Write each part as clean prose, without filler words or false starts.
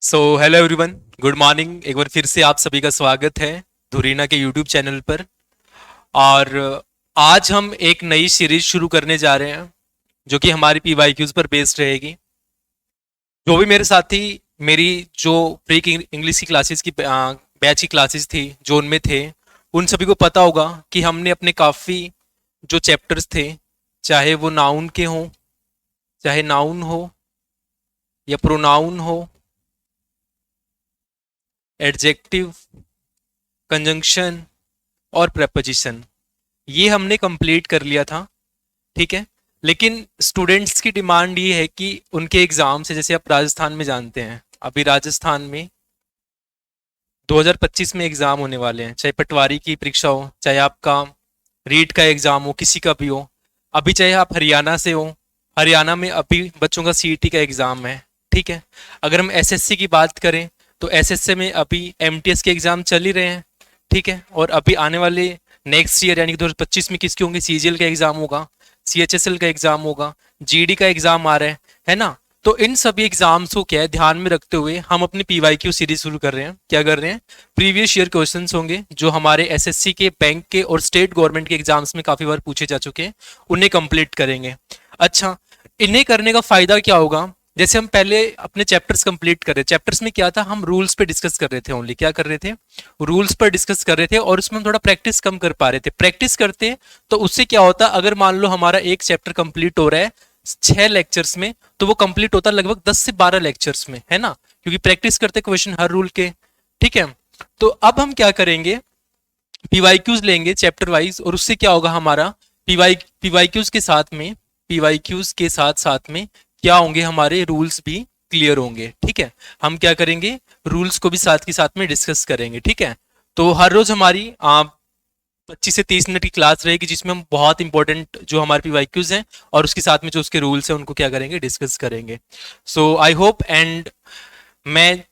So hello everyone, good morning. एक बार फिर से आप सभी का स्वागत है धुरीना के यूट्यूब चैनल पर। और आज हम एक नई सीरीज शुरू करने जा रहे हैं जो कि हमारी पीवाईक्यूज पर बेस्ड रहेगी। जो भी मेरे साथी मेरी जो प्री इंग्लिश की क्लासेस की बैच की क्लासेस थी जो उनमें थे, उन सभी को पता होगा कि हमने अपने काफ़ी जो चैप्टर्स थे, चाहे वो नाउन के हों, चाहे नाउन हो या प्रोनाउन हो, एडजेक्टिव, कंजंक्शन और प्रेपोजिशन, ये हमने कंप्लीट कर लिया था। ठीक है। लेकिन स्टूडेंट्स की डिमांड ये है कि उनके एग्जाम से, जैसे आप राजस्थान में जानते हैं, अभी राजस्थान में 2025 में एग्जाम होने वाले हैं, चाहे पटवारी की परीक्षा हो, चाहे आपका रीट का एग्जाम हो, किसी का भी हो। अभी चाहे आप हरियाणा से हो, हरियाणा में अभी बच्चों का सीईटी का एग्जाम है। ठीक है। अगर हम एसएससी की बात करें तो एसएससी में अभी एमटीएस के एग्जाम चल ही रहे हैं। ठीक है। और अभी आने वाले नेक्स्ट ईयर यानी कि 2025 में किसके होंगे, सीजीएल का एग्जाम होगा, सीएचएसएल का एग्जाम होगा, जीडी का एग्जाम आ रहा है ना। तो इन सभी एग्जाम्स को क्या है ध्यान में रखते हुए हम अपनी पीवाईक्यू सीरीज शुरू कर रहे हैं। क्या कर रहे हैं, प्रीवियस ईयर क्वेश्चंस होंगे जो हमारे एसएससी के, बैंक के और स्टेट गवर्नमेंट के एग्जाम्स में काफी बार पूछे जा चुके हैं, उन्हें कंप्लीट करेंगे। अच्छा, इन्हें करने का फायदा क्या होगा, जैसे हम पहले अपने चैप्टर्स कंप्लीट कर रहे, चैप्टर्स में क्या था, हम रूल्स पे डिस्कस कर रहे थे, ओनली क्या कर रहे थे, रूल्स पर डिस्कस कर रहे थे, और उसमें हम थोड़ा प्रैक्टिस कम कर पा रहे थे। प्रैक्टिस करते तो उससे क्या होता, अगर मान लो हमारा एक चैप्टर कंप्लीट हो रहा है 6 लेक्चर्स में, तो वो कंप्लीट होता लगभग 10 से 12 लेक्चर्स में, है ना, क्योंकि प्रैक्टिस करते क्वेश्चन हर रूल के। ठीक है। तो अब हम क्या करेंगे, पीवाईक्यूज लेंगे चैप्टर वाइज, और उससे क्या होगा, हमारा पीवाईक्यूज के साथ में, पीवाईक्यूज के साथ साथ में क्या होंगे, हमारे रूल्स भी क्लियर होंगे। ठीक है। हम क्या करेंगे, रूल्स को भी साथ के साथ में डिस्कस करेंगे। ठीक है। तो हर रोज हमारी 25 से 30 मिनट की क्लास रहेगी, जिसमें हम बहुत इंपॉर्टेंट जो हमारे पीवाईक्यूज हैं और उसके साथ में जो उसके रूल्स हैं उनको क्या करेंगे, डिस्कस करेंगे। सो आई होप, एंड मैं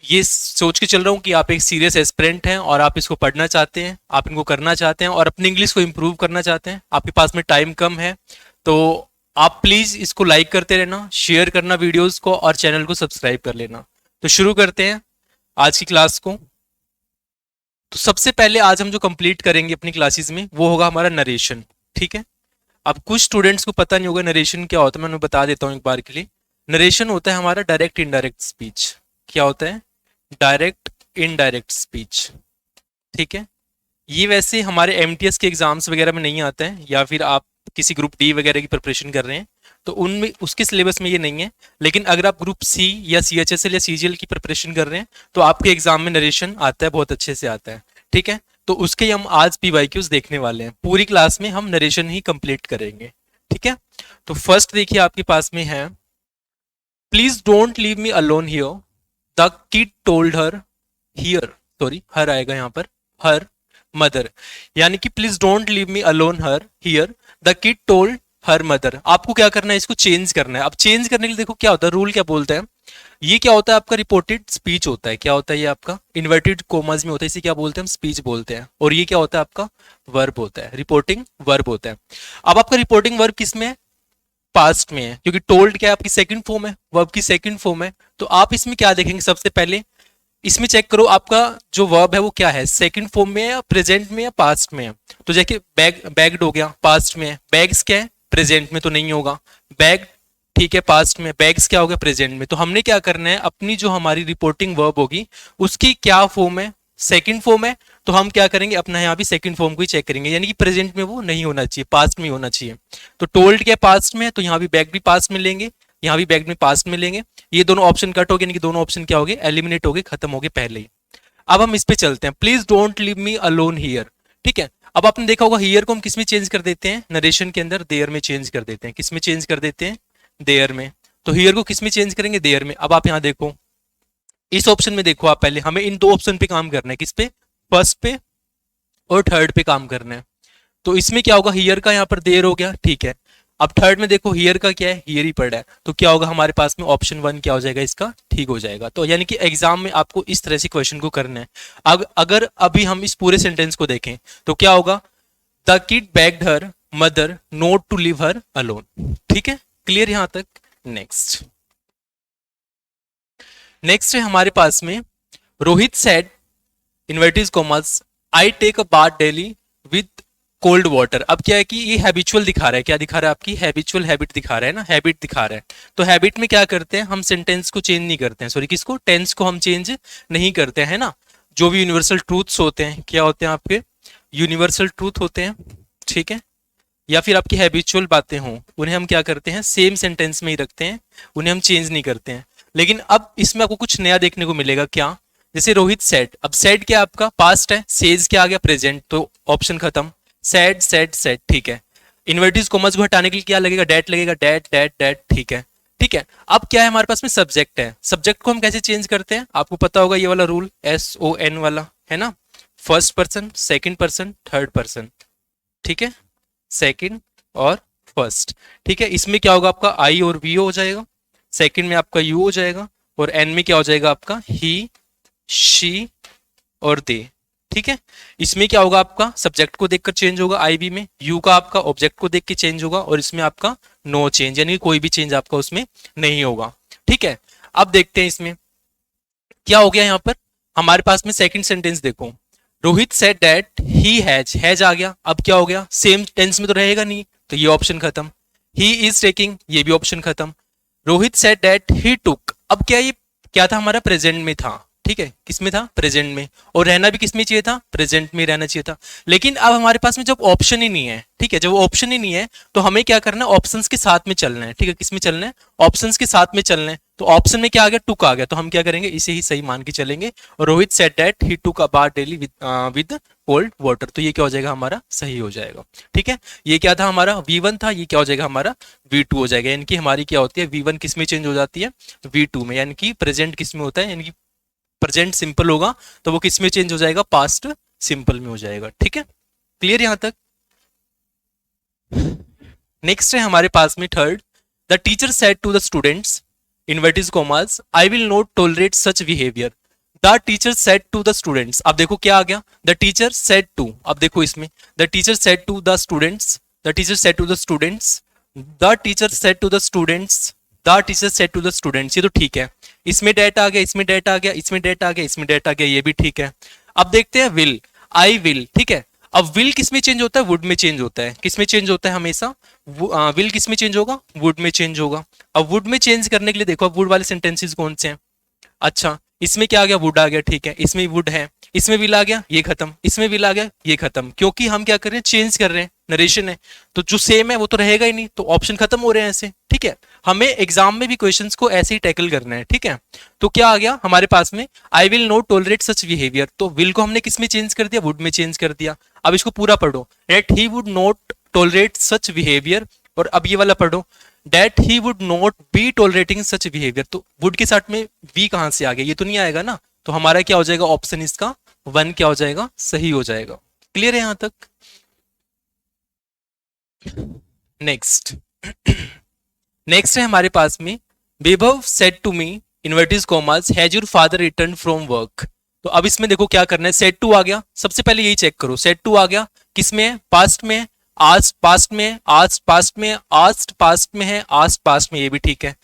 ये सोच के चल रहा हूँ कि आप एक सीरियस एस्पिरेंट हैं और आप इसको पढ़ना चाहते हैं, आप इनको करना चाहते हैं और अपनी इंग्लिश को इम्प्रूव करना चाहते हैं। आपके पास में टाइम कम है, तो आप प्लीज इसको लाइक करते रहना, शेयर करना वीडियोस को, और चैनल को सब्सक्राइब कर लेना। तो शुरू करते हैं आज की क्लास को। तो सबसे पहले आज हम जो कंप्लीट करेंगे अपनी क्लासेस में वो होगा हमारा नरेशन। ठीक है। अब कुछ स्टूडेंट्स को पता नहीं होगा नरेशन क्या होता है, मैं उन्हें बता देता हूँ एक बार के लिए। नरेशन होता है हमारा डायरेक्ट इनडायरेक्ट स्पीच। क्या होता है, डायरेक्ट इनडायरेक्ट स्पीच। ठीक है। ये वैसे हमारे एमटीएस के एग्जाम्स वगैरह में नहीं आता है, या फिर आप किसी ग्रुप डी वगैरह की प्रिपरेशन कर रहे हैं तो उनमें, उसके सिलेबस में ये नहीं है। लेकिन अगर आप ग्रुप सी या सीएचएसएल या सीजीएल की प्रिपरेशन कर रहे हैं तो आपके एग्जाम में नरेशन आता है, बहुत अच्छे से आता है। ठीक है। तो उसके हम आज पीवाईक्यूज देखने वाले हैं, पूरी क्लास में हम नरेशन ही कंप्लीट करेंगे। ठीक है। तो फर्स्ट देखिए आपके पास में है, please don't leave me alone here, the kid told her, here sorry her आएगा यहाँ पर, हर मदर, यानी कि please don't leave me alone her here, the kid told her mother. आपको क्या करना है, इसको चेंज करना है। अब चेंज करने के लिए देखो क्या होता है, रूल क्या बोलता है, ये क्या होता है आपका रिपोर्टेड स्पीच होता है। क्या होता है ये आपका, इन्वर्टेड कोमास में होता है, इसे क्या बोलते हैं हम, स्पीच बोलते हैं। और ये क्या होता है आपका, वर्ब होता है, रिपोर्टिंग वर्ब होता है। अब आपका रिपोर्टिंग वर्ब किस में है, पास्ट में है, क्योंकि टोल्ड क्या है आपकी सेकंड फॉर्म है, वर्ब की सेकंड फॉर्म है। तो आप इसमें क्या देखेंगे, सबसे पहले इसमें चेक करो आपका जो वर्ब है वो क्या है, सेकंड फॉर्म में है या प्रेजेंट में या पास्ट में है। तो जैसे बैग्ड हो गया, पास्ट में है। बैग्स क्या है, प्रेजेंट में तो नहीं होगा। बैग, ठीक है, पास्ट में। बैग्स क्या हो गया, प्रेजेंट में। तो हमने क्या करना है, अपनी जो हमारी रिपोर्टिंग वर्ब होगी उसकी क्या फॉर्म है, सेकंड फॉर्म है, तो हम क्या करेंगे, अपना यहाँ भी सेकंड फॉर्म को ही चेक करेंगे, यानी कि प्रेजेंट में वो नहीं होना चाहिए, पास्ट में होना चाहिए। तो टोल्ड क्या पास्ट में है, तो यहाँ भी बैग भी पास्ट में लेंगे, यहाँ भी बैग में पास्ट में लेंगे। ये दोनों ऑप्शन कट हो गए, यानी कि दोनों ऑप्शन क्या हो गए, एलिमिनेट हो गए, खत्म हो गए पहले ही। अब हम इस पे चलते हैं, please don't leave me alone here. ठीक है। अब आपने देखा होगा हियर को हम किस में चेंज कर देते हैं, नरेशन के अंदर देयर में चेंज कर देते हैं। किस में चेंज कर देते हैं, देयर में। तो हियर को किस में चेंज करेंगे, देयर में। अब आप यहाँ देखो, इस ऑप्शन में देखो आप, पहले हमें इन दो ऑप्शन पे काम करना है, किस पे, फर्स्ट पे और थर्ड पे काम करना है। तो इसमें क्या होगा, हियर का यहाँ पर देर हो गया, ठीक है। अब थर्ड में देखो हियर का क्या है, हियर ही पड़ा है, तो क्या होगा हमारे पास में, ऑप्शन वन क्या हो जाएगा इसका, ठीक हो जाएगा। तो यानी कि एग्जाम में आपको इस तरह से क्वेश्चन को करना है। अगर अभी हम इस पूरे सेंटेंस को देखें तो क्या होगा, the kid begged her mother not to leave her alone. ठीक है, क्लियर यहां तक। नेक्स्ट, नेक्स्ट है हमारे पास में Rohit said inverted commas I take a bath daily with cold water. अब क्या है कि ये हैबिचुअल दिखा रहा है, क्या दिखा रहा है आपकी हैबिचुअल हैबिट दिखा रहा है ना, हैबिट दिखा रहा है। तो हैबिट में क्या करते हैं हम, सेंटेंस को चेंज नहीं करते हैं, सॉरी किसको, टेंस को हम चेंज नहीं करते हैं ना। जो भी यूनिवर्सल ट्रूथ्स होते हैं क्या होते हैं आपके, यूनिवर्सल ट्रूथ होते हैं, ठीक है, या फिर आपकी हैबिचुअल बातें हों उन्हें हम क्या करते हैं सेम सेंटेंस में ही रखते हैं, उन्हें हम चेंज नहीं करते हैं। लेकिन अब इसमें आपको कुछ नया देखने को मिलेगा, क्या, जैसे रोहित सेड, अब सेड क्या आपका पास्ट है, सेज क्या आ गया प्रेजेंट, तो ऑप्शन खत्म, सेड सेड सेड, ठीक है। इन्वर्टिस कॉमर्स को हटाने के लिए क्या लगेगा, डेट लगेगा, डेट डेट डेट, ठीक है, ठीक है। अब क्या है हमारे पास में सब्जेक्ट है, सब्जेक्ट को हम कैसे चेंज करते हैं आपको पता होगा, ये वाला रूल SON वाला है ना, first person, second person, third person, ठीक है, सेकंड और फर्स्ट, ठीक है। इसमें क्या होगा आपका आई और वी हो जाएगा, सेकंड में आपका यू हो जाएगा, और एन में क्या हो जाएगा आपका ही, शी और दे, ठीक है। इसमें क्या होगा आपका सब्जेक्ट को देखकर चेंज होगा आई बी में, यू का आपका ऑब्जेक्ट को देख के चेंज होगा, और इसमें आपका नो चेंज, यानी कोई भी चेंज आपका उसमें नहीं होगा, ठीक है। अब देखते हैं इसमें क्या हो गया, यहाँ पर हमारे पास में सेकंड सेंटेंस देखो, Rohit said that he has आ गया, अब क्या हो गया सेम टेंस में तो रहेगा नहीं, तो ये ऑप्शन खत्म, ही इज टेकिंग, ये भी ऑप्शन खत्म, रोहित सेड दैट ही टुक, अब क्या ये क्या था हमारा प्रेजेंट में था, ठीक है, किस में था प्रेजेंट में, और रहना भी किस में चाहिए था, प्रेजेंट में रहना चाहिए था। लेकिन अब हमारे पास में जब ऑप्शन ही नहीं है, ठीक है, जब ऑप्शन ही नहीं है तो हमें क्या करना है, ऑप्शंस के साथ में चलना है, ठीक है, किस में चलना है, ऑप्शंस के साथ में चलना है। तो ऑप्शन में क्या आ गया, टुक आ गया, तो हम क्या करेंगे इसे ही सही मान के चलेंगे, और Rohit said that he took a bath daily with cold water, तो ये क्या हो जाएगा हमारा सही हो जाएगा, ठीक है। ये क्या था हमारा V1 था, ये क्या हो जाएगा हमारा V2 हो जाएगा, यानी कि हमारी क्या होती है V1 किस में चेंज हो जाती है V2 में, यानी कि प्रेजेंट किस में होता है, यानी कि प्रेजेंट सिंपल होगा तो वो किस में चेंज हो जाएगा, पास्ट सिंपल में हो जाएगा, ठीक है, क्लियर यहां तक। नेक्स्ट है हमारे पास में third, the teacher said to the students inverted commas I will not tolerate such behaviour, the teacher said to the students, अब देखो क्या आ गया, द टीचर सेड टू, अब देखो इसमें the teacher said to the students, the teacher said to the students, the teacher said to the students, the teacher said to the students, ये तो ठीक है, इसमें डेट आ गया, इसमें डेट आ गया, इसमें डेट आ गया, इसमें डेट आ गया, ये भी ठीक है। अब देखते हैं विल, आई विल, ठीक है, अब विल किस में चेंज होता है, वुड में चेंज होता है, किस में चेंज होता है हमेशा, विल किस में चेंज होगा, वुड में चेंज होगा। अब वुड में चेंज करने के लिए देखो अब वुड वाले सेंटेंसेस कौन से हैं, अच्छा इसमें क्या आ गया, वुड आ गया, ठीक है, इसमें वुड है, इसमें विल आ गया, ये खत्म, इसमें विल आ गया, ये खत्म, क्योंकि हम क्या कर रहे हैं चेंज कर रहे हैं, नरेशन है, तो जो सेम है वो तो रहेगा ही नहीं, तो ऑप्शन खत्म हो रहे हैं ऐसे, ठीक है। हमें एग्जाम में भी क्वेश्चंस को ऐसे ही टैकल करना है, ठीक है। तो क्या आ गया हमारे पास में, आई will not tolerate such behaviour, तो विल को हमने किस में चेंज कर दिया, वुड में चेंज कर दिया। अब इसको पूरा पढ़ो, that he would not tolerate such behaviour, और अब ये वाला पढ़ो, that he would not be tolerating such behaviour, तो वुड के साथ में वी कहां से आ गया, ये तो नहीं आएगा ना, तो हमारा क्या हो जाएगा ऑप्शन इसका 1 क्या हो जाएगा सही हो जाएगा, क्लियर है यहां तक। नेक्स्ट नेक्स्ट है हमारे पास में, Vibhav said to me inverted commas has your father return from work, तो अब इसमें देखो क्या करना है, सेड टू आ गया, सबसे पहले यही चेक करो, सेड टू आ गया किसमें है, पास्ट में है, आज पास्ट में, आज पास्ट में, आज पास्ट में है, आज पास्ट में, ये भी ठीक है।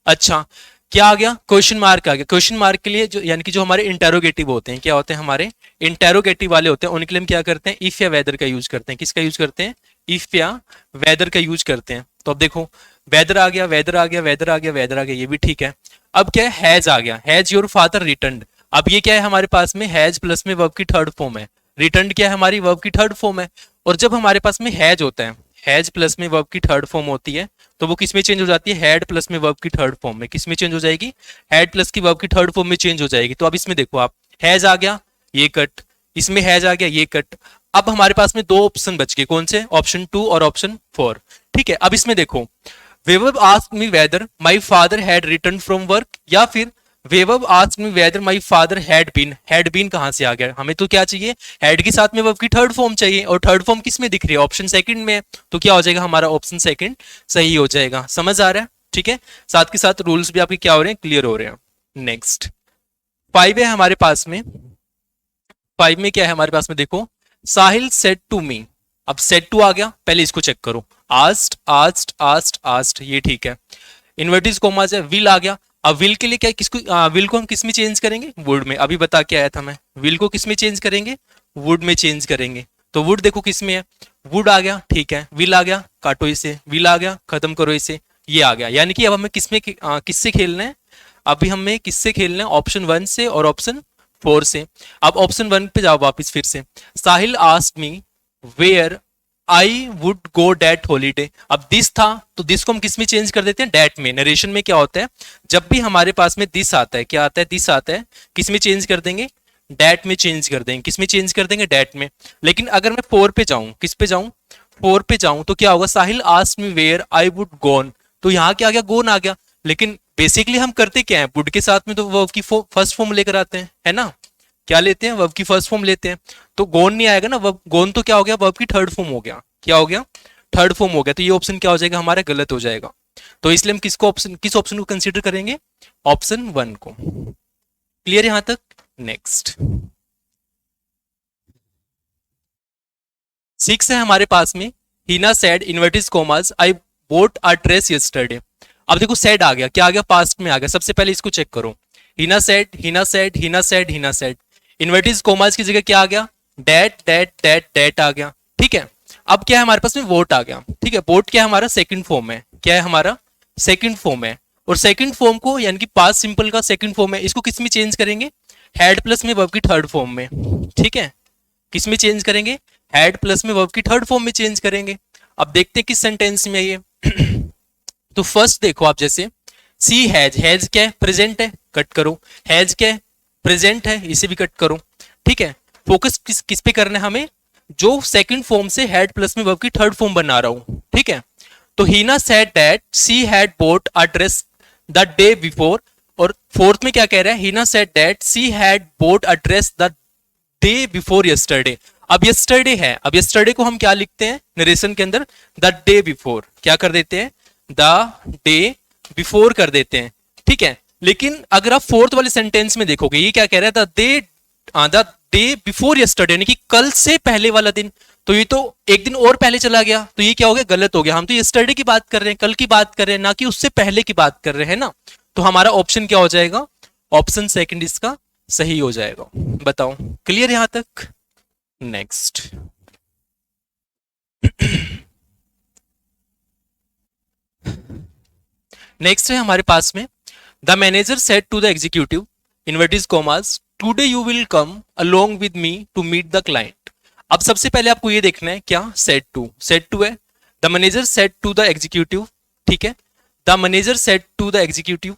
अच्छा क्या आ गया, क्वेश्चन मार्क आ गया, क्वेश्चन मार्क के लिए जो यानी कि जो हमारे इंटेरोगेटिव होते हैं, क्या होते हैं हमारे इंटेरोगेटिव वाले होते हैं, उनके लिए हम क्या करते हैं इफ या वेदर का यूज करते हैं, किसका यूज करते हैं, इफ या वेदर का यूज करते हैं। तो अब देखो वेदर आ गया, वेदर आ गया, वेदर आ गया, वेदर आ गया, ये भी ठीक है। अब क्या है, हैज आ गया, हैज योर फादर रिटर्न, अब ये क्या है हमारे पास में हैज प्लस में वर्ब की थर्ड फॉर्म है, रिटर्न क्या है हमारी वर्ब की थर्ड फॉर्म है, और जब हमारे पास में हैज होता है, हैज प्लस में वर्ब की थर्ड फॉर्म होती है, तो वो किस में चेंज हो जाती है, हैड प्लस में वर्ब की थर्ड फॉर्म में, किस में चेंज हो जाएगी, हैड प्लस की वर्ब की थर्ड फॉर्म में चेंज हो जाएगी। तो अब इसमें देखो आप, हैज आ गया ये कट, इसमें हैज आ गया ये कट, अब हमारे पास में दो ऑप्शन बच गए, कौन से, ऑप्शन 2 और ऑप्शन 4, ठीक है। अब इसमें देखो Vibhav asked me whether my father had return from work, या फिर Vibhav asked me whether my father had been कहां से आ गया, हमें तो क्या चाहिए, हैड के साथ में वर्ब की थर्ड फॉर्म चाहिए, और थर्ड फॉर्म किस में दिख रही है, ऑप्शन सेकंड में, तो क्या हो जाएगा हमारा ऑप्शन सेकंड सही हो जाएगा, समझ आ रहा है, ठीक है। साथ के साथ रूल्स भी आपके क्या हो रहे हैं, क्लियर हो रहे हैं। नेक्स्ट 5 है हमारे पास में, 5 में क्या है हमारे पास में देखो, साहिल सेड टू मी, अब सेड टू आ गया, पहले इसको चेक करो, आस्ट आस्ट आस्ट आस्ट, ये ठीक है, इन्वर्टिस कॉमा से विल आ गया, अब विल के लिए क्या, किसको विल को हम किस में चेंज करेंगे, वुड में। अभी बता के आया था मैं, विल को किस में चेंज करेंगे, वुड में चेंज करेंगे। तो वुड देखो किस में है, वुड आ गया, ठीक है, विल आ गया, काटो इसे, विल आ गया, खत्म करो इसे, ये आ गया। यानी कि अब हमें किससे खेलना है, अभी हमें किससे खेलना है, ऑप्शन 1 से और ऑप्शन 4 से। अब ऑप्शन 1 पे जाओ वापस फिर से, Sahil asked me where I would go that holiday. अब दिस था तो दिस को हम किस में चेंज कर देते हैं, डेट में। नरेशन में क्या होता है, जब भी हमारे पास में दिस आता है, क्या आता है, दिस आता है, किस में चेंज कर देंगे, डेट में चेंज कर देंगे। किस में चेंज कर देंगे, डेट में। लेकिन अगर मैं 4 पे जाऊं, किस पे जाऊं, 4 पे जाऊं, तो क्या होगा, Sahil asked me where I would gone, तो यहाँ क्या आ गया, गोन आ गया। लेकिन बेसिकली हम करते क्या है, वुड के साथ में तो वर्ब की फर्स्ट फॉर्म लेकर आते हैं, है ना, क्या लेते हैं, वर्ब की फर्स्ट फॉर्म लेते हैं। तो गोन नहीं आएगा ना, वर्ब गोन तो क्या हो गया, वर्ब की थर्ड फॉर्म हो गया, क्या हो गया, थर्ड फॉर्म हो गया। तो ये ऑप्शन क्या हो जाएगा हमारा, गलत हो जाएगा। तो इसलिए हम किस ऑप्शन को कंसीडर करेंगे, ऑप्शन 1 को। क्लियर यहां तक। नेक्स्ट 6 है हमारे पास में, हीना said इन्वर्टिस commas I boat a dress yesterday. अब देखो सेड आ गया, क्या आ गया, पास्ट में आ गया। सबसे पहले इसको चेक करो, हीना सेड, हीना सेड, हीना सेड, हीना सेड। इन्वर्टिस कोमास की जगह क्या आ गया, डेट डेट डेट डेट आ गया, ठीक है। अब क्या है हमारे पास में, वोट आ गया, ठीक है। वोट क्या है हमारा, सेकंड फॉर्म है, क्या है हमारा, सेकंड फॉर्म है। और सेकंड फॉर्म को यानी कि पास्ट सिंपल का सेकंड फॉर्म है, इसको किस में चेंज करेंगे, हैड प्लस में वर्ब की थर्ड फॉर्म में, ठीक है। किस में चेंज करेंगे, हैड प्लस में वर्ब की थर्ड फॉर्म में चेंज करेंगे। अब देखते हैं किस सेंटेंस में ये तो फर्स्ट देखो आप, जैसे सी हैज, हैज क्या है, प्रेजेंट है, कट करो। हैज क्या है, प्रेजेंट है, इसे भी कट करो, ठीक है। फोकस किस पे करना है हमें, जो सेकंड फॉर्म से हैड प्लस में वर्ब की थर्ड फॉर्म बना रहा हूं, ठीक है। तो Heena said that she had bought a dress the day before. और फोर्थ में क्या कह रहा है, Heena said that she had bought a dress the day before yesterday. अब यस्टरडे है, अब यस्टरडे को हम क्या लिखते हैं नरेशन के अंदर, द डे बिफोर, क्या कर देते हैं, द डे बिफोर कर देते हैं, ठीक है। लेकिन अगर आप फोर्थ वाले सेंटेंस में देखोगे, ये क्या कह रहा है, द डे बिफोर यस्टरडे, यानी कि कल से पहले वाला दिन। तो ये तो एक दिन और पहले चला गया, तो ये क्या हो गया, गलत हो गया। हम तो यस्टरडे की बात कर रहे हैं, कल की बात कर रहे हैं, ना कि उससे पहले की बात कर रहे हैं ना। तो हमारा ऑप्शन क्या हो जाएगा, ऑप्शन सेकंड इसका सही हो जाएगा। बताओ, क्लियर यहां तक। नेक्स्ट नेक्स्ट है हमारे पास में, the manager said to the executive inverted commas today you will come along with me to meet the client. अब सबसे पहले आपको ये देखना है, क्या सेड टू है, the manager said to the executive, ठीक है। The manager said to the executive,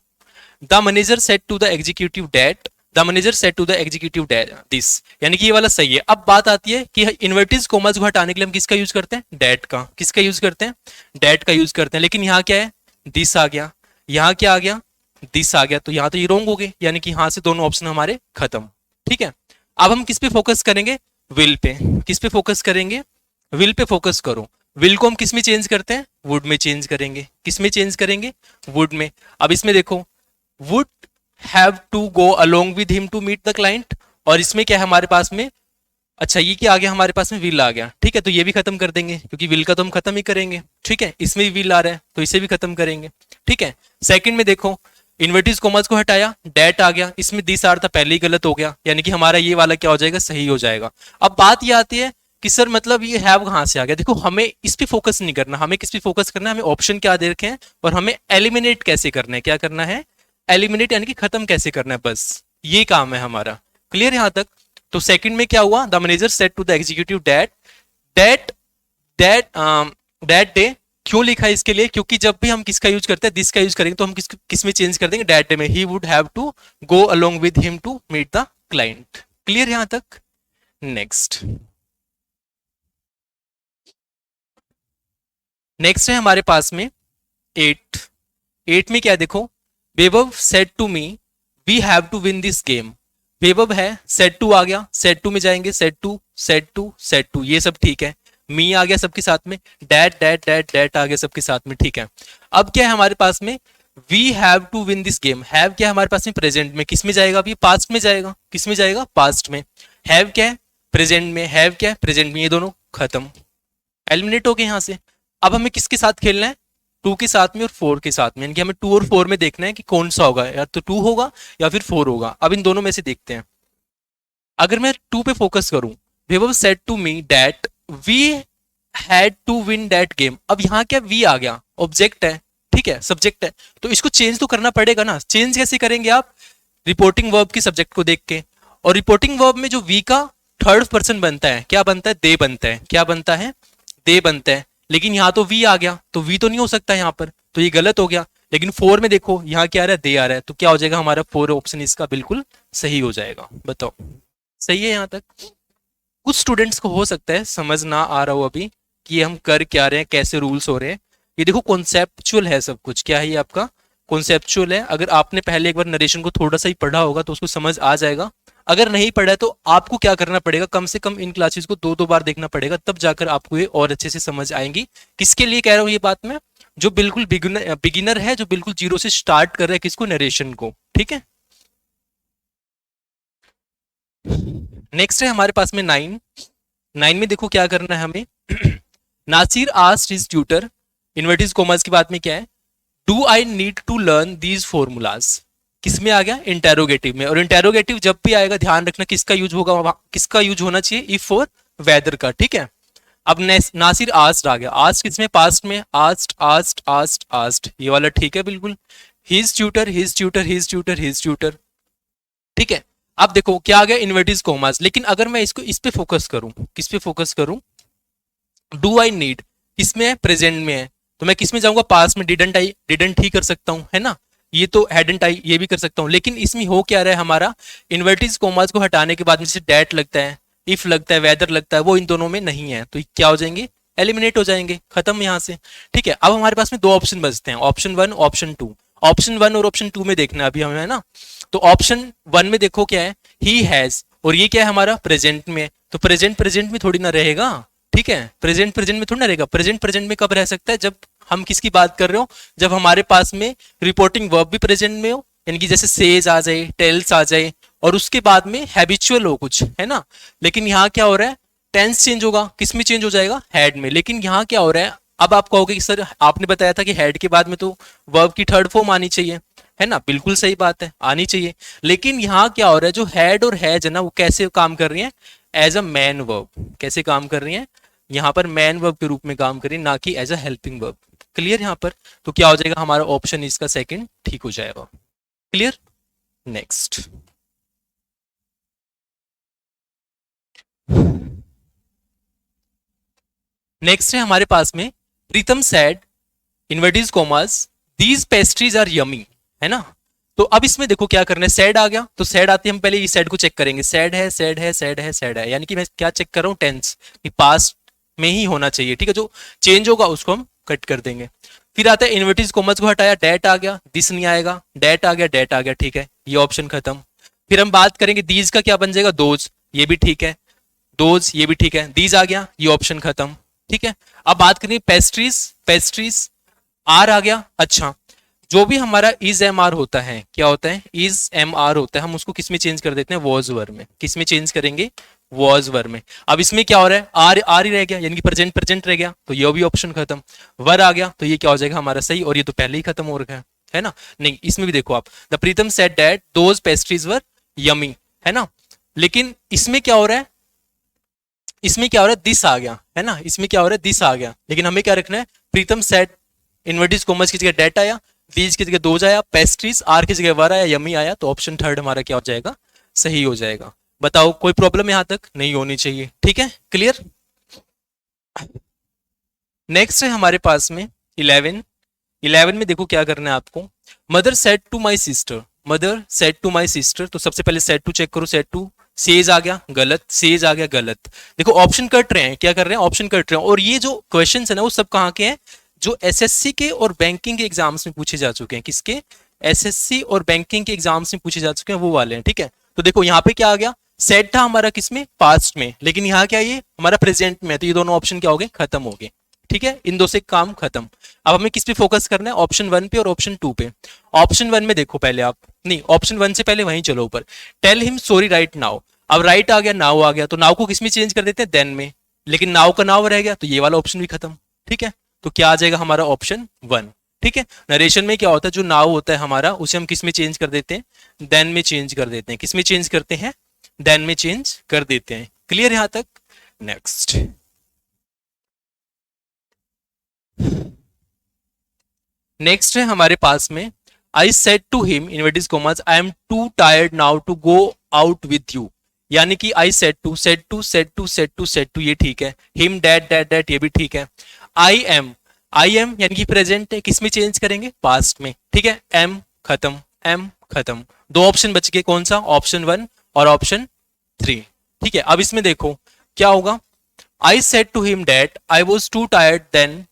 the manager said to the executive that, the manager said to the executive this, यानी कि ये वाला सही है। अब बात आती है कि इन्वर्टिस कोमास को हटाने के लिए हम किसका यूज करते हैं, डेट का। किसका यूज करते हैं, डेट का यूज करते हैं। लेकिन यहाँ क्या है, दिस आ गया, यहाँ क्या आ गया, दिस आ गया, तो यहाँ तो ये रोंग हो गए, यानी कि यहाँ से दोनों ऑप्शन हमारे खत्म, ठीक है। अब हम किस पे फोकस करेंगे, विल पे। किस पे फोकस करेंगे, विल पे फोकस करो। विल को हम किस में चेंज करते हैं, वुड में चेंज करेंगे। किस में चेंज करेंगे, वुड में। अब इसमें देखो, would have to go along with him to meet the client, और इसमें क्या है हमारे पास में, अच्छा ये क्या आ गया हमारे पास में, विल आ गया, ठीक है। तो ये भी खत्म कर देंगे, क्योंकि विल का तो हम खत्म ही करेंगे, ठीक है। इसमें भी विल आ रहा है, तो इसे भी खत्म करेंगे, ठीक है। सेकंड में देखो, इन्वर्टिस कॉमर्स को हटाया, डेट आ गया, इसमें दिस आर था, पहले ही गलत हो गया, यानी कि हमारा ये वाला क्या हो जाएगा, सही हो जाएगा। अब बात ये आती है कि सर मतलब ये हैव कहां से आ गया। देखो हमें इस पे फोकस नहीं करना, हमें किस पे फोकस करना है, हमें ऑप्शन क्या दे रखे हैं और हमें एलिमिनेट कैसे करना है, क्या करना है, एलिमिनेट यानी कि खत्म कैसे करना है, बस ये काम है हमारा। क्लियर यहां तक। तो सेकंड में क्या हुआ, the manager said to the executive that that that that day. क्यों लिखा है इसके लिए, क्योंकि जब भी हम किसका यूज करते हैं, दिस का यूज करेंगे, तो हम किस में चेंज कर देंगे, दैट डे में। He would have to go along with him to meet the client. Clear यहां तक। नेक्स्ट नेक्स्ट है हमारे पास में 8 में क्या देखो, Vibhav said to me we have to win this game. Vibhav है, सेड टू आ गया, सेड टू में जाएंगे, said to said to said to, ये सब ठीक है। मी आ गया सबके साथ में, डैट डैट डैट डैट आ गया सबके साथ में, ठीक है। अब क्या है हमारे पास में, we have to win this game. Have क्या है हमारे पास में, प्रेजेंट में। किस में जाएगा, अभी पास्ट में जाएगा, किस में जाएगा, पास्ट में। हैव क्या है, प्रेजेंट में। हैव क्या है, प्रेजेंट में। ये दोनों खत्म, एलिमिनेट हो गए यहां से। अब हमें किसके साथ खेलना है, टू के साथ में और फोर के साथ में, यानी कि हमें टू और फोर में देखना है कि कौन सा होगा, या तो टू होगा या फिर फोर होगा। अब इन दोनों में से देखते हैं। अगर मैं टू पे फोकस करूं, Vibhav said to me that we had to win that game. अब यहाँ क्या वी आ गया, ऑब्जेक्ट है, ठीक है, सब्जेक्ट है, तो इसको चेंज तो करना पड़ेगा ना। चेंज कैसे करेंगे आप, रिपोर्टिंग वर्ब की सब्जेक्ट को देख के। और रिपोर्टिंग वर्ब में जो वी का थर्ड पर्सन बनता है, क्या बनता है, दे बनता है। क्या बनता है, दे बनता है। लेकिन यहाँ तो वी आ गया, तो वी तो नहीं हो सकता यहाँ पर, तो ये गलत हो गया। लेकिन फोर में देखो यहाँ क्या आ रहा है, दे आ रहा है, तो क्या हो जाएगा हमारा फोर ऑप्शन इसका बिल्कुल सही हो जाएगा। बताओ सही है यहाँ तक। कुछ स्टूडेंट्स को हो सकता है समझ ना आ रहा हो अभी कि हम कर क्या रहे हैं, कैसे रूल्स हो रहे हैं। ये देखो कॉन्सेप्चुअल है सब कुछ, क्या है ये आपका कॉन्सेप्चुअल है। अगर आपने पहले एक बार नरेशन को थोड़ा सा ही पढ़ा होगा तो उसको समझ आ जाएगा। अगर नहीं पढ़ा है तो आपको क्या करना पड़ेगा, कम से कम इन क्लासेस को दो दो बार देखना पड़ेगा, तब जाकर आपको ये और अच्छे से समझ आएंगी। किसके लिए कह रहा हूँ ये बात मैं, जो बिल्कुल बिगिनर है, जो बिल्कुल जीरो से स्टार्ट कर रहा है किसको, नरेशन को, ठीक है। नेक्स्ट है हमारे पास में नाइन। नाइन में देखो क्या करना है हमें। Nasir asked his tutor, inverted commas की बात में क्या है, do I need to learn these formulas. किस में आ गया, इंटेरोगेटिव में। और इंटेरोगेटिव जब भी आएगा ध्यान रखना किसका यूज होगा, किसका यूज होना चाहिए, इफ और वेदर का, ठीक है। अब नासिर आस्क्ड आ गया, आस्क्ड किसमें, पास्ट में, आस्क्ड आस्क्ड आस्क्ड आस्क्ड, ये वाला ठीक है बिल्कुल। His tutor his tutor his tutor his tutor, ठीक है। अब देखो क्या आ गया, इन्वर्टेड कॉमास। लेकिन अगर मैं इसको इस पे फोकस करूं, किस पे फोकस करूं, डू आई नीड किसमें है, प्रेजेंट में है, तो मैं किसमें जाऊंगा, पास में, डिडंट आई, डिडंट ही कर सकता हूं, है ना। ये तो हैडंट आई, ये भी कर सकता हूं। लेकिन इसमें हो क्या रहा है हमारा, इन्वर्टेड कॉमास को हटाने के बाद में जैसे डैट लगता है, इफ लगता है, वेदर लगता है, वो इन दोनों में नहीं है, तो क्या हो जाएंगे, एलिमिनेट हो जाएंगे, खत्म यहाँ से, ठीक है। अब हमारे पास में दो ऑप्शन बचते हैं, option one, option two. Option one और ऑप्शन टू में देखना अभी हमें, है ना। तो ऑप्शन वन में देखो क्या है, ही हैज, और ये क्या है हमारा, प्रेजेंट में। तो प्रेजेंट प्रेजेंट में थोड़ी ना रहेगा, ठीक है, प्रेजेंट प्रेजेंट में थोड़ी ना रहेगा। प्रेजेंट प्रेजेंट में कब रह सकता है, जब हम किसकी बात कर रहे हो, जब हमारे पास में रिपोर्टिंग वर्ब भी प्रेजेंट में हो, यानी कि जैसे सेज आ जाए, टेल्स आ जाए, और उसके बाद में हैबिचुअल हो कुछ, है ना। लेकिन यहाँ क्या हो रहा है, टेंस चेंज होगा, किस में चेंज हो जाएगा, हैड में। लेकिन यहाँ क्या हो रहा है, अब आप कहोगे कि सर आपने बताया था कि हेड के बाद में तो वर्ब की थर्ड फॉर्म आनी चाहिए, है ना, बिल्कुल सही बात है, आनी चाहिए। लेकिन यहाँ क्या हो रहा है, जो हेड और हैज है ना, वो कैसे काम कर रही है, एज अ मैन वर्ब। कैसे काम कर रही है, यहाँ पर मैन वर्ब के रूप में काम कर रही है, ना कि as a helping verb. Clear यहाँ पर, तो क्या हो जाएगा हमारा ऑप्शन इसका सेकंड ठीक हो जाएगा। Clear, next. नेक्स्ट है हमारे पास में, Pritam said, inverted commas, these pastries are yummy, है ना। तो अब इसमें देखो क्या करना है, सैड आ गया, तो सैड आते हम पहले ये सैड को चेक करेंगे, सैड है सैड है सैड है सैड है, यानी कि मैं क्या चेक कर रहा हूँ, टेंस, कि पास्ट में ही होना चाहिए, ठीक है। जो चेंज होगा उसको हम कट कर देंगे। फिर आता है इन्वर्टेड कॉमर्स को हटाया, डेट आ गया, दिस नहीं आएगा, डेट आ गया, डेट आ गया, ठीक है, ये ऑप्शन खत्म। फिर हम बात करेंगे दीज का, क्या बन जाएगा, दोज, ये भी ठीक है, दोज ये भी ठीक है, दीज आ गया, ये ऑप्शन खत्म, ठीक है। अब बात करेंगे पेस्ट्रीज, पेस्ट्रीज आर आ गया। अच्छा, जो भी हमारा इज एम आर होता है, क्या होता है, इज एम आर होता है, हम उसको किस में चेंज कर देते हैं, वॉज वर में। किस में चेंज करेंगे, वॉज वर में। अब इसमें क्या हो रहा है, आर आर ही रह गया, यानी कि प्रेजेंट प्रेजेंट रह गया, तो ये भी ऑप्शन खत्म। वर आ गया, तो ये क्या हो जाएगा हमारा सही, और ये तो पहले ही खत्म हो रखा है ना। नहीं, इसमें भी देखो आप, the Pritam said that those pastries were yummy, है ना। लेकिन इसमें क्या हो रहा है, इसमें क्या हो रहा है, दिस आ गया, है ना, इसमें क्या हो रहा है, दिस आ गया। लेकिन हमें क्या रखना है, प्रीतम सेड, इन्वर्टेड कॉमर्स की जगह डेट आया, दीज की जगह दोज आया, पेस्ट्रीज आर की जगह वर आया, यमी आया, तो ऑप्शन थर्ड हमारा क्या हो जाएगा, सही हो जाएगा। बताओ कोई प्रॉब्लम यहां तक नहीं होनी चाहिए, ठीक है, क्लियर। नेक्स्ट है हमारे पास में 11। 11 में देखो क्या करना है आपको, mother said to my sister, mother said to my sister, तो सबसे पहले सेड टू चेक करो, सेड टू, सेज आ गया गलत, सेज आ गया गलत। देखो ऑप्शन कट रहे हैं, क्या कर रहे हैं, ऑप्शन कट रहे हैं। और ये जो क्वेश्चन है ना, वो सब कहाँ के हैं, जो एसएससी के और बैंकिंग के एग्जाम्स में पूछे जा चुके हैं। किसके, एसएससी और बैंकिंग के एग्जाम्स में पूछे जा चुके हैं, वो वाले हैं, ठीक है। तो देखो यहाँ पे क्या आ गया, सेड था हमारा किसमें, पास्ट में, लेकिन यहाँ क्या ये हमारा प्रेजेंट में, तो ये दोनों ऑप्शन क्या हो गए, खत्म हो गए, ठीक है, इन दो से काम खत्म। अब हमें किस पे फोकस करना है, ऑप्शन वन पे और ऑप्शन टू पे। ऑप्शन वन में देखो पहले आप, नहीं ऑप्शन वन से पहले वहीं चलो ऊपर, tell him sorry right now. अब राइट आ गया, नाउ आ गया, तो नाउ को किस में चेंज कर देते हैं, देन में। लेकिन नाउ का नाउ रह गया, तो ये वाला ऑप्शन भी खत्म, ठीक है। तो क्या आ जाएगा हमारा ऑप्शन 1। ठीक है, नरेशन में क्या होता है, जो नाउ होता है हमारा उसे हम किस में चेंज कर देते हैं, देन में चेंज कर देते हैं। किस में चेंज करते हैं, देन में चेंज कर देते हैं। क्लियर यहां तक? नेक्स्ट, नेक्स्ट है हमारे पास में, I said to him inverted commas I am too tired now to go out with you. यानी कि I said to, said to, said to, said to, said to, ये ठीक है। हिम, डैट, डैट, डैट, ये भी ठीक है। I am, I am यानी कि प्रेजेंट है, किस में चेंज करेंगे, पास्ट में। ठीक है, एम खत्म, एम खत्म। दो ऑप्शन बच गए, कौन सा, ऑप्शन 1 और ऑप्शन 3। ठीक है, अब इसमें देखो क्या होगा, I said to him that I was too tired then,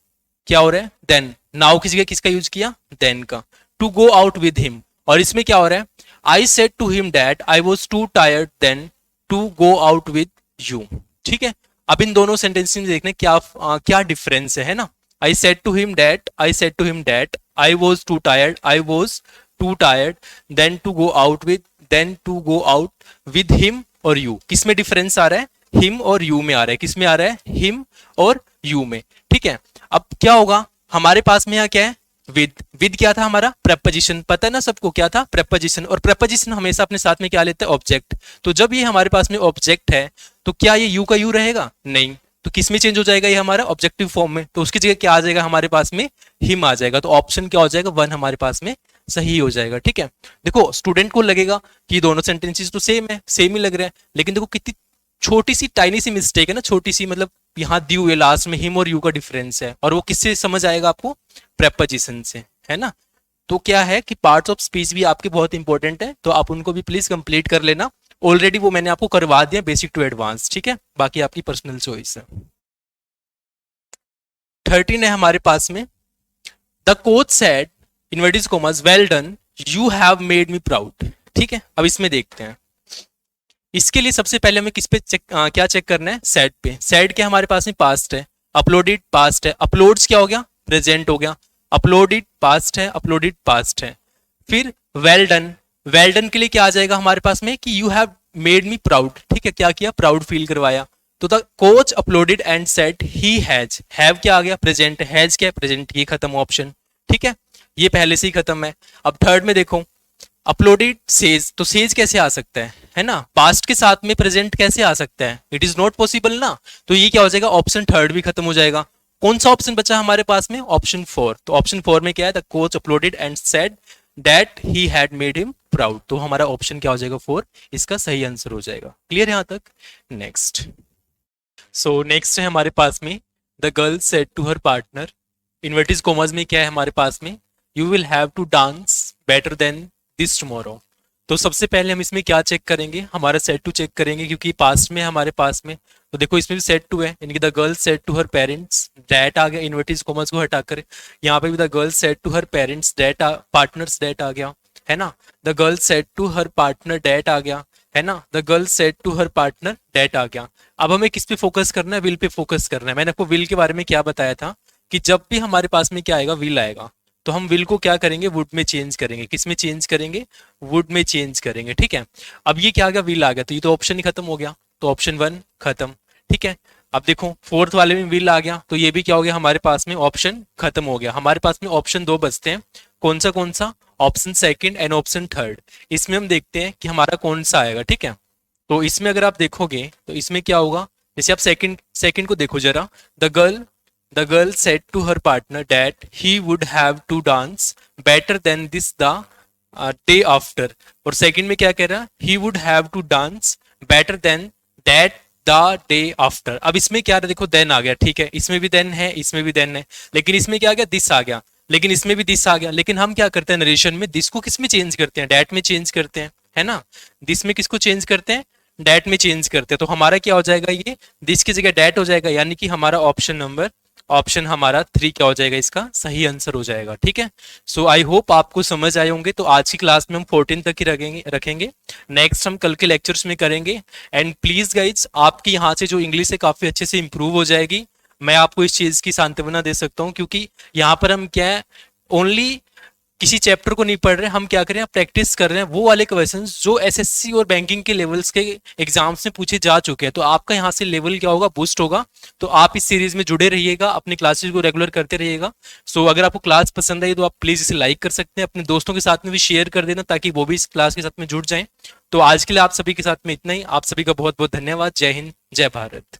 क्या हो रहा है, देन। नाउ किसी का किसका यूज किया, देन का। To go out with him, और इसमें क्या हो रहा है, I said to him that I was too tired then to go out with you. ठीक है, अब इन दोनों सेंटेंस में देखने क्या डिफरेंस है ना। I said to him that, I said to him that I was too tired, I was too tired then to go out with, then to go out with him और you. किस में difference आ रहा है, him और you में आ रहा है। किस में आ रहा है, हिम और यू में। ठीक है, अब क्या होगा हमारे पास में यहाँ क्या है, विद। विद क्या था हमारा, प्रेपोजिशन। पता है ना सबको क्या था, प्रेपोजिशन। और प्रेपोजिशन हमेशा अपने साथ में क्या लेते हैं, ऑब्जेक्ट। तो जब ये हमारे पास में ऑब्जेक्ट है तो क्या ये यू का यू रहेगा, नहीं। तो किस में चेंज हो जाएगा, ये हमारा ऑब्जेक्टिव फॉर्म में। तो उसकी जगह क्या आ जाएगा हमारे पास में, हिम आ जाएगा। तो ऑप्शन क्या हो जाएगा, 1 हमारे पास में सही हो जाएगा। ठीक है, देखो स्टूडेंट को लगेगा कि दोनों सेंटेंसेस तो सेम है, सेम ही लग रहा है, लेकिन देखो कितनी छोटी सी टाइनी सी मिस्टेक है ना, छोटी सी, मतलब यहाँ दी हुई लास्ट में हिम और यू का डिफरेंस है, और वो किससे समझ आएगा आपको, प्रेपोजिशन से, है ना। तो क्या है कि पार्ट्स ऑफ स्पीच भी आपके बहुत इंपॉर्टेंट है, तो आप उनको भी प्लीज कंप्लीट कर लेना। ऑलरेडी वो मैंने आपको करवा दिया बेसिक टू एडवांस। ठीक है, बाकी आपकी पर्सनल चॉइस है। 13 है हमारे पास में, the coach said inverted commas well done you have made me proud. ठीक है, अब इसमें देखते हैं। इसके लिए सबसे पहले हमें किस पे क्या चेक करना है, सेड पे। सेड क्या हमारे पास में, पास्ट है। अपलोडेड पास्ट है। अपलोड्स क्या हो गया, प्रेजेंट हो गया। अपलोडेड पास्ट है, अपलोडेड पास्ट है। फिर वेल डन, वेल डन के लिए क्या आ जाएगा हमारे पास में कि you have made me proud. ठीक है, क्या किया, प्राउड फील करवाया। तो the coach uploaded and said he has, have क्या आ गया, प्रेजेंट। हैज क्या, प्रेजेंट। ये खत्म ऑप्शन। ठीक है, ये पहले से ही खत्म है। अब थर्ड में देखो, अपलोडेड सेज, तो सेज कैसे आ सकता है ना, पास्ट के साथ में प्रेजेंट कैसे आ सकता है, इट इज नॉट पॉसिबल ना। तो ये क्या हो जाएगा, ऑप्शन थर्ड भी खत्म हो जाएगा। कौन सा ऑप्शन बचा हमारे पास में, ऑप्शन 4। तो ऑप्शन 4 में क्या है, the coach uploaded and said that he had made him proud. तो हमारा ऑप्शन क्या हो जाएगा, 4 इसका सही आंसर हो जाएगा। क्लियर यहां तक? नेक्स्ट, सो नेक्स्ट है हमारे पास में, the girl said to her partner, inverted commas में क्या है हमारे पास में, you will have to dance better than this tomorrow. तो सबसे पहले हम इसमें क्या चेक करेंगे, हमारा सेट टू चेक करेंगे, क्योंकि पास्ट में हमारे पास में। तो देखो इसमें भी सेट टू है, यानी कि the girl said to her parents, that आ गया, इन्वर्टिस कॉमर्स को हटाकर। यहाँ पे भी the girl said to her parents that, partners that आ गया, है ना। The girl said to her partner that आ गया, है ना। The girl said to her partner that आ गया। अब हमें किस पे फोकस करना है, विल पे फोकस करना है। मैंने आपको विल के बारे में क्या बताया था कि जब भी हमारे पास में क्या आएगा, विल आएगा, तो हम विल को क्या करेंगे, वुड में चेंज करेंगे। किस में चेंज करेंगे, वुड में चेंज करेंगे। ठीक है, अब ये क्या आ गया, विल आ गया, तो ये तो ऑप्शन ही खत्म हो गया, तो ऑप्शन 1 खत्म। ठीक है, अब देखो फोर्थ वाले में विल आ गया, तो ये भी क्या हो गया हमारे पास में, ऑप्शन खत्म हो गया। हमारे पास में ऑप्शन 2 बचते हैं, कौन सा, ऑप्शन 2 एंड ऑप्शन 3। इसमें हम देखते हैं कि हमारा कौन सा आएगा। ठीक है, तो इसमें अगर आप देखोगे तो इसमें क्या होगा, जैसे आप सेकंड को देखो जरा, the girl said to her partner that he would have to dance better than this the day after। और सेकंड में क्या कह रहा है, he would have to dance better than that the day after। अब इसमें क्या देखो, then आ गया। ठीक है, इसमें भी then है, इसमें भी then है, लेकिन इसमें क्या आ गया, this आ गया, लेकिन इसमें भी this आ गया। लेकिन हम क्या करते हैं नरेशन में, this को किस में चेंज करते हैं, that में चेंज करते हैं, है ना। this में किसको चेंज करते हैं, that में चेंज करते हैं। तो हमारा क्या हो जाएगा, ये this की जगह that हो जाएगा, यानी कि हमारा ऑप्शन हमारा 3 क्या हो जाएगा, इसका सही आंसर हो जाएगा। ठीक है, सो आई होप आपको समझ आए होंगे। तो आज की क्लास में हम 14 तक ही रखेंगे। नेक्स्ट हम कल के लेक्चर्स में करेंगे। एंड प्लीज गाइज, आपकी यहाँ से जो इंग्लिश है काफी अच्छे से इंप्रूव हो जाएगी। मैं आपको इस चीज की सांत्वना दे सकता हूँ, क्योंकि यहाँ पर हम क्या है, ओनली किसी चैप्टर को नहीं पढ़ रहे, हम क्या कर रहे हैं, प्रैक्टिस कर रहे हैं वो वाले क्वेश्चंस जो एसएससी और बैंकिंग के लेवल्स के एग्जाम्स में पूछे जा चुके हैं। तो आपका यहाँ से लेवल क्या होगा, बूस्ट होगा। तो आप इस सीरीज में जुड़े रहिएगा, अपनी क्लासेस को रेगुलर करते रहिएगा। सो अगर आपको क्लास पसंद आई तो आप प्लीज इसे लाइक कर सकते हैं, अपने दोस्तों के साथ में भी शेयर कर देना ताकि वो भी इस क्लास के साथ में जुड़ जाएं। तो आज के लिए आप सभी के साथ में इतना ही। आप सभी का बहुत बहुत धन्यवाद। जय हिंद, जय भारत।